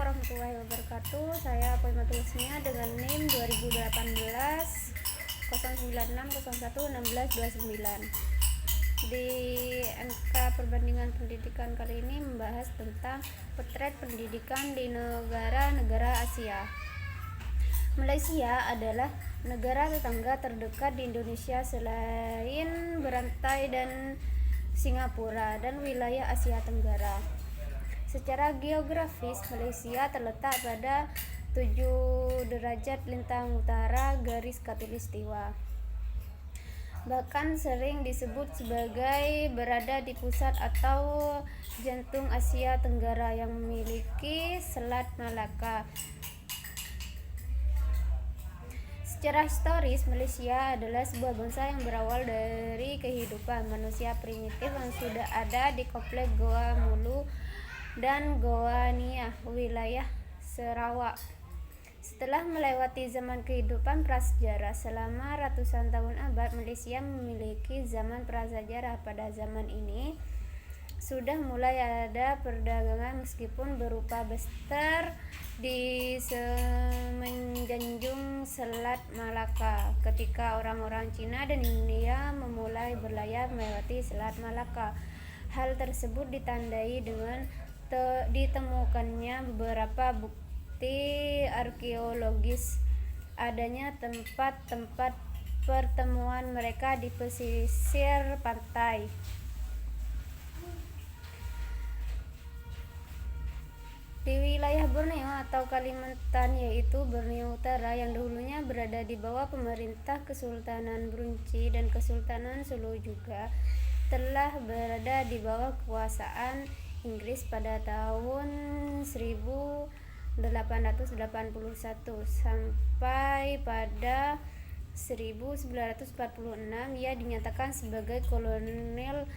warahmatullahi wabarakatuh. Saya Poimatul Husnia dengan NIM 2018 096011629. Di angka perbandingan pendidikan kali ini membahas tentang potret pendidikan di negara-negara Asia. Malaysia adalah negara tetangga terdekat di Indonesia selain berantai dan Singapura dan wilayah Asia Tenggara. Secara geografis, Malaysia terletak pada 7 derajat lintang utara garis khatulistiwa. Bahkan sering disebut sebagai berada di pusat atau jantung Asia Tenggara yang memiliki Selat Malaka. Secara historis, Malaysia adalah sebuah bangsa yang berawal dari kehidupan manusia primitif yang sudah ada di kompleks Goa Mulu dan Goa Nia, wilayah Sarawak. Setelah melewati zaman kehidupan prasejarah selama ratusan tahun abad, Malaysia memiliki zaman prasejarah. Pada zaman ini sudah mulai ada perdagangan meskipun berupa bester di semenanjung Selat Malaka ketika orang-orang Cina dan India memulai berlayar melewati Selat Malaka. Hal tersebut ditandai dengan ditemukannya beberapa bukti arkeologis adanya tempat-tempat pertemuan mereka di pesisir pantai. Di wilayah Borneo atau Kalimantan, yaitu Borneo Utara yang dahulunya berada di bawah pemerintah Kesultanan Brunei dan Kesultanan Sulu juga telah berada di bawah kekuasaan Inggris pada tahun 1881 sampai pada 1946 ia dinyatakan sebagai kolonial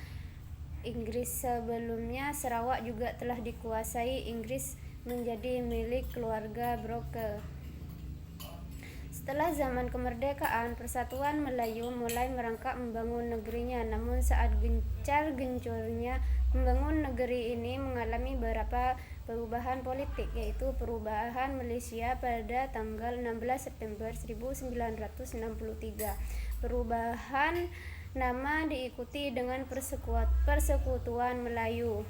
Inggris. Sebelumnya Sarawak juga telah dikuasai Inggris menjadi milik keluarga Brooke. Setelah zaman kemerdekaan, Persatuan Melayu mulai merangkak membangun negerinya. Namun saat gencar-gencornya membangun negeri ini mengalami beberapa perubahan politik, yaitu perubahan Malaysia pada tanggal 16 September 1963. Perubahan nama diikuti dengan Persekutuan Melayu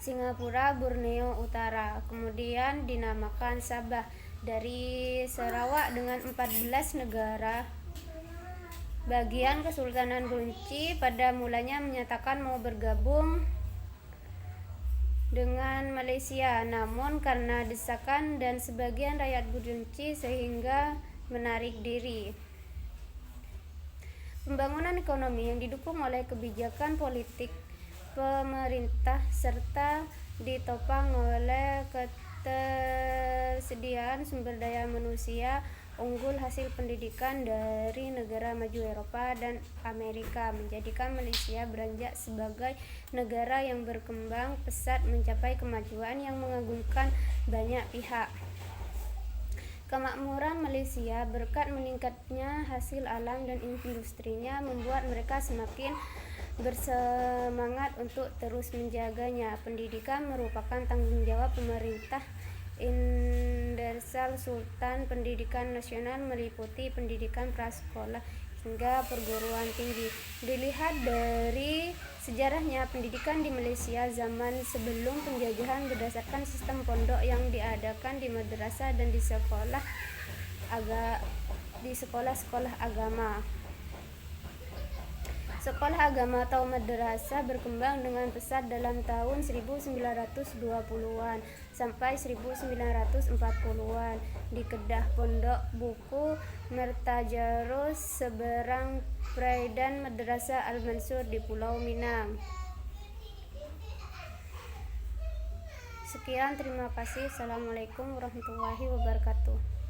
Singapura Borneo Utara, kemudian dinamakan Sabah. Dari Sarawak dengan 14 negara bagian Kesultanan Brunei pada mulanya menyatakan mau bergabung dengan Malaysia, namun karena desakan dan sebagian rakyat Brunei sehingga menarik diri. Pembangunan ekonomi yang didukung oleh kebijakan politik pemerintah serta ditopang oleh ketersediaan sumber daya manusia unggul hasil pendidikan dari negara maju Eropa dan Amerika menjadikan Malaysia beranjak sebagai negara yang berkembang pesat mencapai kemajuan yang mengagumkan banyak pihak. Kemakmuran Malaysia berkat meningkatnya hasil alam dan industrinya membuat mereka semakin bersemangat untuk terus menjaganya. Pendidikan merupakan tanggung jawab pemerintah Indersal Sultan. Pendidikan nasional meliputi pendidikan prasekolah hingga perguruan tinggi. Dilihat dari sejarahnya, pendidikan di Malaysia zaman sebelum penjajahan berdasarkan sistem pondok yang diadakan di madrasah dan di sekolah-sekolah agama. Sekolah agama atau madrasah berkembang dengan pesat dalam tahun 1920-an sampai 1940-an di Kedah, Pondok Buku Mertajarus Seberang Prai dan Madrasah Al-Mansur di Pulau Minang. Sekian, terima kasih. Assalamualaikum warahmatullahi wabarakatuh.